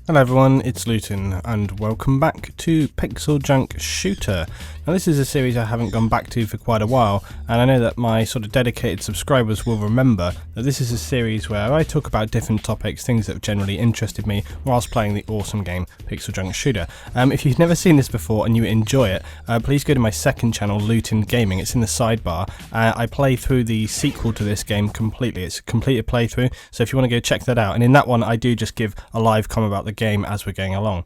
Hello everyone, it's Luton and welcome back to PixelJunk Shooter. Now this is a series I haven't gone back to for quite a while, and I know that my sort of dedicated subscribers will remember that this is a series where I talk about different topics, things that have generally interested me whilst playing the awesome game PixelJunk Shooter. If you've never seen this before and you enjoy it, please go to my second channel, Luton Gaming. It's in the sidebar. I play through the sequel to this game completely. It's a completed playthrough, so if you want to go check that out. And in that one I do just give a live comment about the game as we're going along.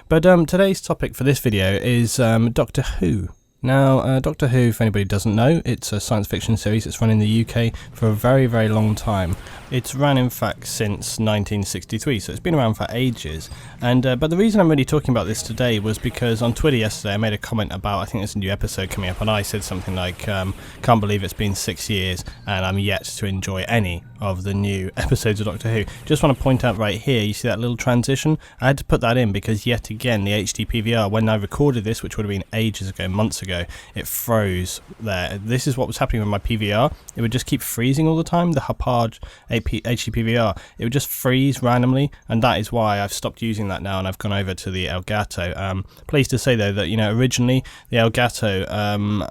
But today's topic for this video is Doctor Who. Now, Doctor Who, if anybody doesn't know, it's a science fiction series that's run in the UK for a very, very long time. It's ran, in fact, since 1963, so it's been around for ages. And but the reason I'm really talking about this today was because on Twitter yesterday I made a comment about, I think there's a new episode coming up, and I said something like, can't believe it's been 6 years and I'm yet to enjoy any of the new episodes of Doctor Who. Just want to point out right here, you see that little transition? I had to put that in because yet again the HD PVR, when I recorded this, which would have been ages ago, months ago, it froze there. This is what was happening with my PVR. It would just keep freezing all the time, the Hauppauge HD PVR. It would just freeze randomly, and that is why I've stopped using that now and I've gone over to the Elgato. Pleased to say though that, you know, originally the Elgato,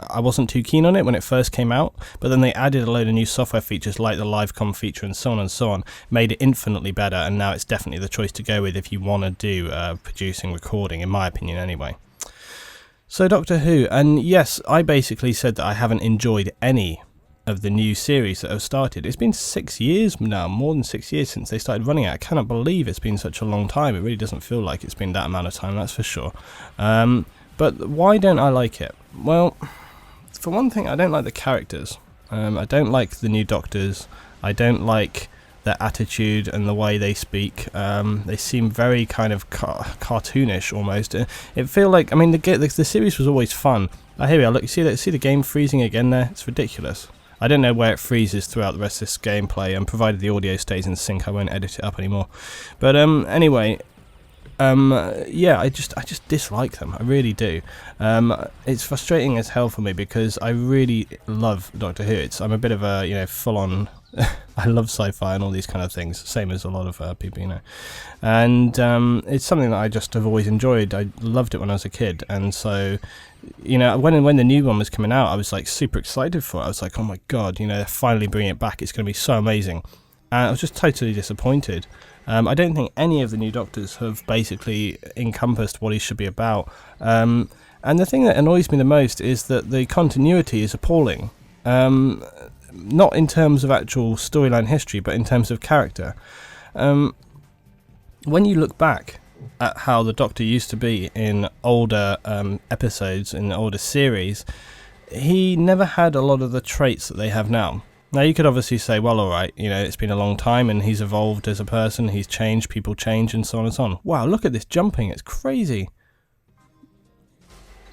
I wasn't too keen on it when it first came out, but then they added a load of new software features like the LiveCom feature and so on, made it infinitely better, and now it's definitely the choice to go with if you want to do producing, recording, in my opinion anyway. So Doctor Who, and yes, I basically said that I haven't enjoyed any of the new series that have started. It's been 6 years now, more than 6 years since they started running it. I cannot believe it's been such a long time. It really doesn't feel like it's been that amount of time, that's for sure. But why don't I like it? Well, for one thing, I don't like the characters. I don't like the new Doctors. I don't like their attitude and the way they speak. They seem very kind of cartoonish almost. It feel like, I mean, the series was always fun. Here we are, look, see the game freezing again there? It's ridiculous. I don't know where it freezes throughout the rest of this gameplay, and provided the audio stays in sync I won't edit it up anymore. But anyway, yeah, I just dislike them. I really do. It's frustrating as hell for me because I really love Doctor Who. I'm a bit of a, you know, full-on. I love sci-fi and all these kind of things, same as a lot of people, you know. And it's something that I just have always enjoyed. I loved it when I was a kid, and so, you know, when the new one was coming out, I was like super excited for it. I was like, oh my god, you know, they're finally bringing it back. It's going to be so amazing. And I was just totally disappointed. I don't think any of the new Doctors have basically encompassed what he should be about. And the thing that annoys me the most is that the continuity is appalling. Not in terms of actual storyline history, but in terms of character. When you look back at how the Doctor used to be in older episodes, in the older series, he never had a lot of the traits that they have now. Now you could obviously say, well, alright, you know, it's been a long time and he's evolved as a person, he's changed, people change, and so on and so on. Wow, look at this jumping, it's crazy.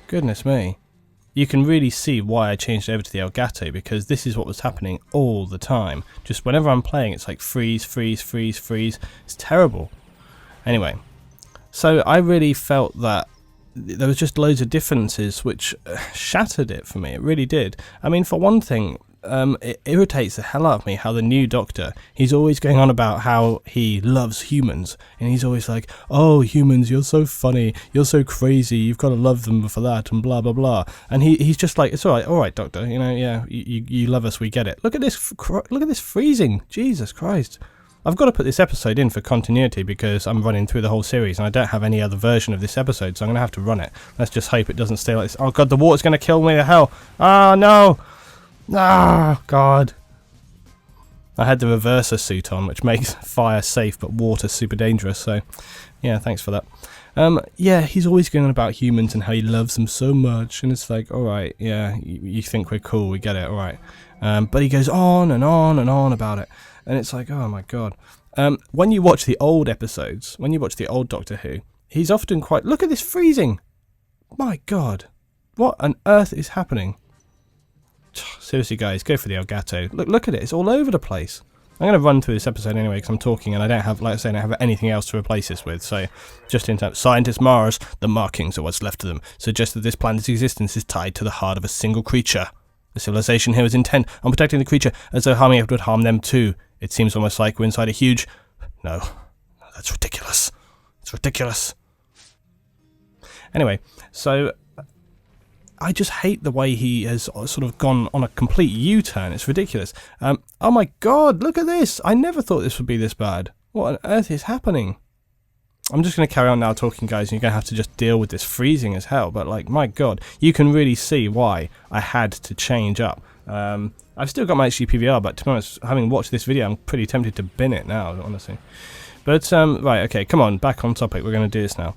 Goodness me. You can really see why I changed over to the Elgato, because this is what was happening all the time. Just whenever I'm playing, it's like freeze, freeze, freeze, freeze. It's terrible. Anyway, so I really felt that there was just loads of differences which shattered it for me. It really did. I mean, for one thing, it irritates the hell out of me how the new Doctor, he's always going on about how he loves humans, and he's always like, oh, humans, you're so funny, you're so crazy, you've got to love them for that, and blah blah blah. And he's just like, it's alright Doctor, you know, yeah, you love us, we get it. Look at this freezing, Jesus Christ. I've got to put this episode in for continuity because I'm running through the whole series and I don't have any other version of this episode, so I'm going to have to run it. Let's just hope it doesn't stay like this. Oh god, the water's going to kill me to hell. Ah, no. Ah, god. I had the reverser suit on, which makes fire safe but water super dangerous, so yeah, thanks for that. Yeah, he's always going on about humans and how he loves them so much, and it's like, alright, yeah, you think we're cool, we get it, alright. But he goes on and on and on about it, and it's like, oh my god. When you watch the old episodes, when you watch the old Doctor Who, he's often quite, look at this freezing! My god, what on earth is happening? Seriously guys, go for the Elgato. Look at it, it's all over the place. I'm going to run through this episode anyway because I'm talking and I don't have, like I say, I don't have anything else to replace this with. So, just in terms, scientists Mars, the markings or what's left of them, suggest that this planet's existence is tied to the heart of a single creature. The civilization here is intent on protecting the creature as though harming it would harm them too. It seems almost like we're inside a huge... No, that's ridiculous. It's ridiculous. Anyway, so I just hate the way he has sort of gone on a complete U-turn. It's ridiculous. Oh my god, look at this! I never thought this would be this bad. What on earth is happening? I'm just going to carry on now talking, guys, and you're going to have to just deal with this freezing as hell. But, like, my god, you can really see why I had to change up. I've still got my HD PVR, but to be honest, having watched this video, I'm pretty tempted to bin it now, honestly. But, right, okay, come on, back on topic. We're going to do this now.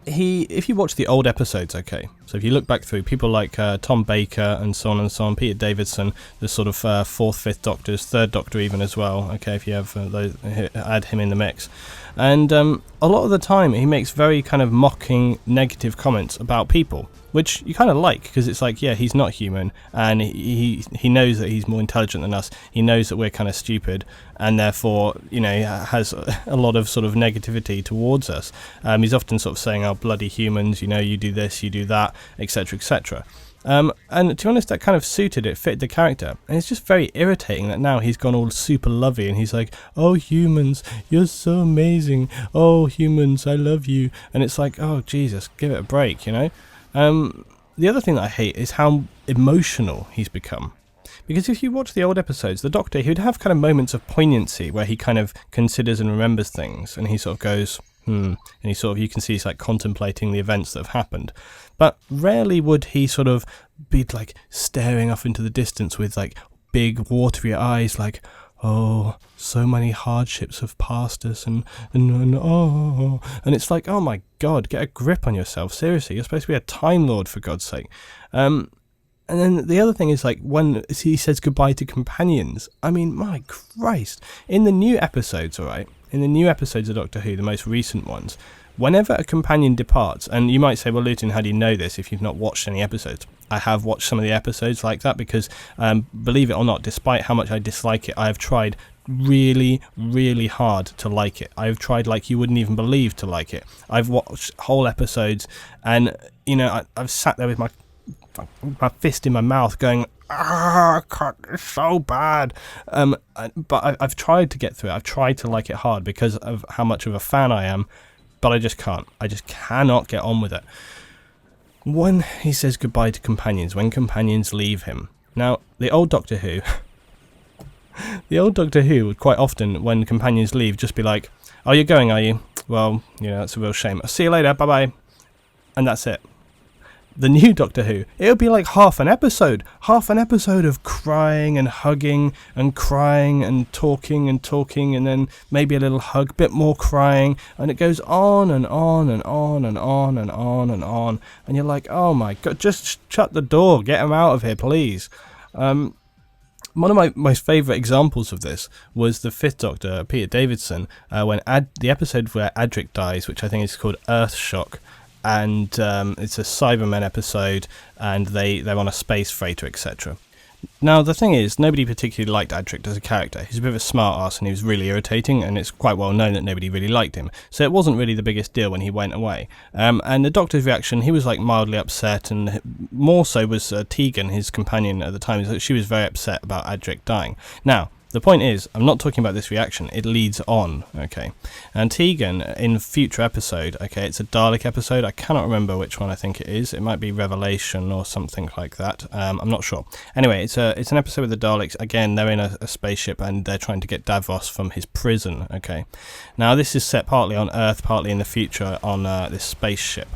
If you watch the old episodes, okay, so if you look back through, people like Tom Baker and so on, Peter Davidson, the sort of 4th, 5th Doctors, 3rd Doctor even as well, okay, if you have those, add him in the mix. And a lot of the time he makes very kind of mocking, negative comments about people, which you kind of like, because it's like, yeah, he's not human, and he knows that he's more intelligent than us, he knows that we're kind of stupid, and therefore, you know, has a lot of sort of negativity towards us. He's often sort of saying, oh, bloody humans, you know, you do this, you do that, etc, etc. And to be honest, that kind of suited it, fit the character, and it's just very irritating that now he's gone all super lovey, and he's like, oh, humans, you're so amazing, oh, humans, I love you, and it's like, oh, Jesus, give it a break, you know? The other thing that I hate is how emotional he's become. Because if you watch the old episodes, the Doctor, he would have kind of moments of poignancy where he kind of considers and remembers things, and he sort of goes, and he sort of, you can see he's like contemplating the events that have happened. But rarely would he sort of be like staring off into the distance with like big watery eyes like, oh, so many hardships have passed us, and it's like, oh my god, get a grip on yourself, seriously, you're supposed to be a Time Lord, for God's sake. And then the other thing is, like, when he says goodbye to companions, I mean, my Christ, in the new episodes, alright, in the new episodes of Doctor Who, the most recent ones, whenever a companion departs, and you might say, well, Luton, how do you know this if you've not watched any episodes? I have watched some of the episodes like that because, believe it or not, despite how much I dislike it, I have tried really, really hard to like it. I've tried like you wouldn't even believe to like it. I've watched whole episodes, and, you know, I've sat there with my fist in my mouth going, God, it's so bad. But I've tried to get through it. I've tried to like it hard because of how much of a fan I am, but I just can't. I just cannot get on with it. When he says goodbye to companions, when companions leave him. Now, the old Doctor Who, would quite often, when companions leave, just be like, oh, you're going, are you? Well, you know, that's a real shame. I'll see you later, bye-bye. And that's it. The new Doctor Who, it would be like half an episode of crying and hugging and crying and talking, and then maybe a little hug, bit more crying, and it goes on and on and on and on and on and on, and you're like, oh my god, just shut the door, get him out of here, please. One of my most favourite examples of this was the 5th Doctor, Peter Davidson, when the episode where Adric dies, which I think is called Earthshock, and it's a Cybermen episode, and they're on a space freighter, etc. Now, the thing is, nobody particularly liked Adric as a character. He's a bit of a smart ass, and he was really irritating, and it's quite well known that nobody really liked him. So it wasn't really the biggest deal when he went away. And the Doctor's reaction, he was like mildly upset, and more so was Tegan, his companion at the time. She was very upset about Adric dying. Now, the point is, I'm not talking about this reaction, it leads on, okay? And Tegan, in future episode, okay, it's a Dalek episode, I cannot remember which one I think it is, it might be Revelation or something like that, I'm not sure. Anyway, it's an episode with the Daleks, again, they're in a spaceship and they're trying to get Davros from his prison, okay? Now, this is set partly on Earth, partly in the future on this spaceship.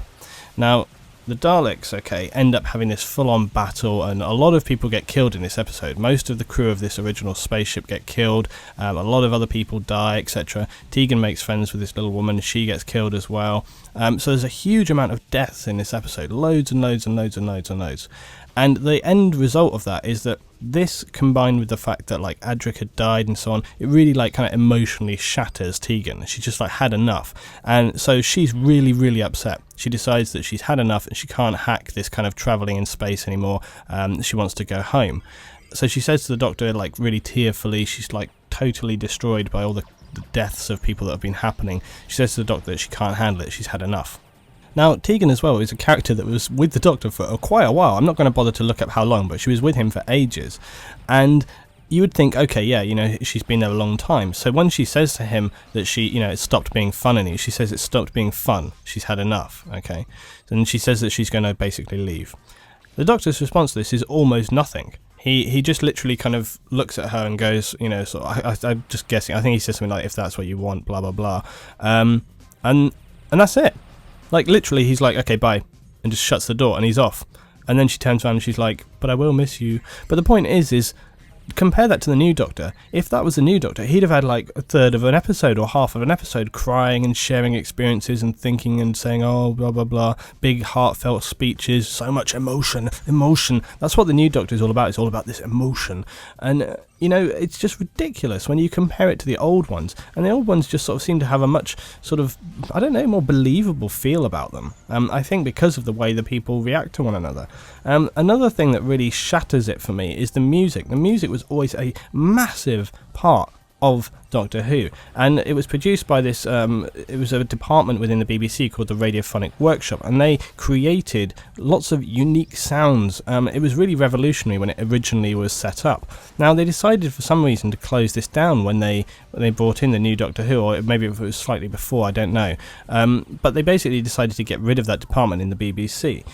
Now, the Daleks, okay, end up having this full-on battle, and a lot of people get killed in this episode. Most of the crew of this original spaceship get killed, a lot of other people die, etc. Tegan makes friends with this little woman, she gets killed as well. So there's a huge amount of deaths in this episode, loads and loads and loads and loads and loads. And the end result of that is that this, combined with the fact that like Adric had died and so on, it really like kind of emotionally shatters Tegan. She just like had enough, and so she's really, really upset. She decides that she's had enough and she can't hack this kind of travelling in space anymore. She wants to go home. So she says to the Doctor, like really tearfully, she's like totally destroyed by all the deaths of people that have been happening. She says to the Doctor that she can't handle it, she's had enough. Now, Tegan as well is a character that was with the Doctor for quite a while. I'm not going to bother to look up how long, but she was with him for ages. And you would think, okay, yeah, you know, she's been there a long time. So when she says to him that she, you know, it stopped being fun anymore, she says it stopped being fun. She's had enough, okay? And she says that she's going to basically leave. The Doctor's response to this is almost nothing. He just literally kind of looks at her and goes, you know, so I'm just guessing. I think he says something like, if that's what you want, blah, blah, blah. And that's it. Like, literally, he's like, okay, bye. And just shuts the door and he's off. And then she turns around and she's like, but I will miss you. But the point is compare that to the new Doctor. If that was the new Doctor, he'd have had like a third of an episode or half of an episode crying and sharing experiences and thinking and saying, oh, blah, blah, blah, big heartfelt speeches, so much emotion. That's what the new Doctor is all about. It's all about this emotion. And, you know, it's just ridiculous when you compare it to the old ones. And the old ones just sort of seem to have a much sort of, I don't know, more believable feel about them. I think because of the way the people react to one another. Another thing that really shatters it for me is the music. The music was always a massive part of Doctor Who, and it was produced by this it was a department within the BBC called the Radiophonic Workshop, and they created lots of unique sounds. It was really revolutionary when it originally was set up. Now they decided for some reason to close this down when they brought in the new Doctor Who, or maybe it was slightly before, I don't know, but they basically decided to get rid of that department in the BBC.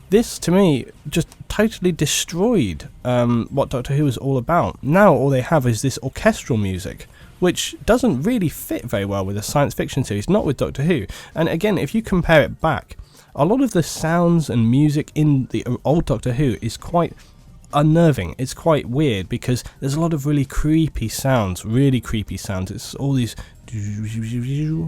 This, to me, just totally destroyed what Doctor Who is all about. Now all they have is this orchestral music, which doesn't really fit very well with a science fiction series, not with Doctor Who. And again, if you compare it back, a lot of the sounds and music in the old Doctor Who is quite unnerving. It's quite weird because there's a lot of really creepy sounds. It's all these, you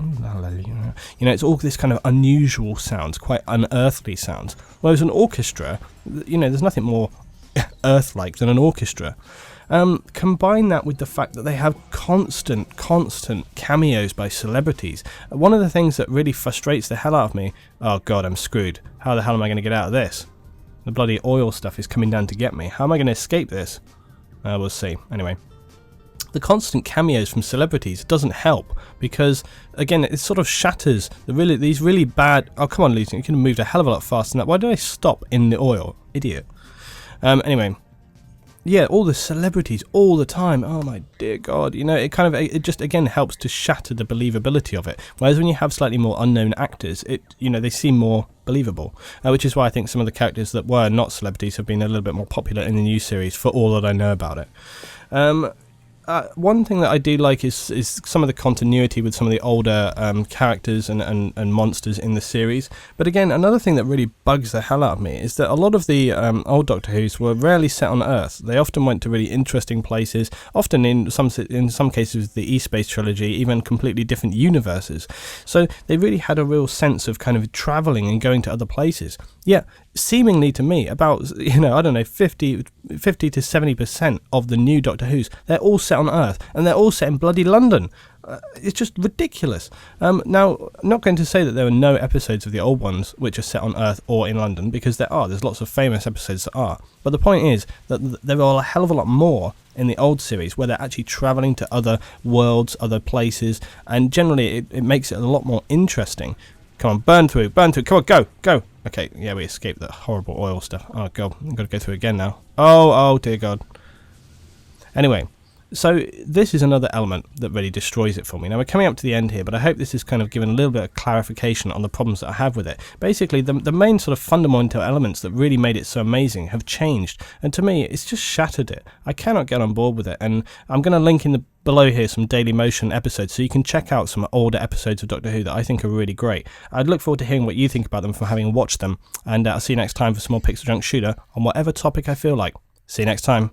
know, it's all this kind of unusual sounds, quite unearthly sounds. Whereas an orchestra, you know, there's nothing more earth-like than an orchestra. Combine that with the fact that they have constant cameos by celebrities. One of the things that really frustrates the hell out of me, oh god, I'm screwed. How the hell am I going to get out of this? The bloody oil stuff is coming down to get me. How am I going to escape this? We'll see. Anyway. The constant cameos from celebrities doesn't help because, again, it sort of shatters these really bad... Oh, come on, Lucy, you could have moved a hell of a lot faster than that. Why did I stop in the oil? Idiot. Anyway, yeah, all the celebrities all the time. Oh my dear God, you know, it just again helps to shatter the believability of it. Whereas when you have slightly more unknown actors, they seem more believable, which is why I think some of the characters that were not celebrities have been a little bit more popular in the new series for all that I know about it. One thing that I do like is some of the continuity with some of the older characters and monsters in the series. But again, another thing that really bugs the hell out of me is that a lot of the old Doctor Who's were rarely set on Earth. They often went to really interesting places, often in some cases the E-Space trilogy, even completely different universes. So they really had a real sense of kind of travelling and going to other places. Yeah, seemingly to me, about, you know, I don't know, 50 to 70% of the new Doctor Who's, they're all set on Earth, and they're all set in bloody London. It's just ridiculous. Now, I'm not going to say that there are no episodes of the old ones which are set on Earth or in London, because there's lots of famous episodes that are. But the point is that there are a hell of a lot more in the old series where they're actually travelling to other worlds, other places, and generally it makes it a lot more interesting. Come on, burn through, come on, go. Okay, yeah, we escaped that horrible oil stuff. Oh god, I've got to go through again now. Oh dear God. Anyway, so this is another element that really destroys it for me. Now we're coming up to the end here, but I hope this has kind of given a little bit of clarification on the problems that I have with it. Basically, the main sort of fundamental elements that really made it so amazing have changed, and to me, it's just shattered it. I cannot get on board with it, and I'm going to link below here some Dailymotion episodes so you can check out some older episodes of Doctor Who that I think are really great. I'd look forward to hearing what you think about them from having watched them, and I'll see you next time for some more PixelJunk Shooter on whatever topic I feel like. See you next time.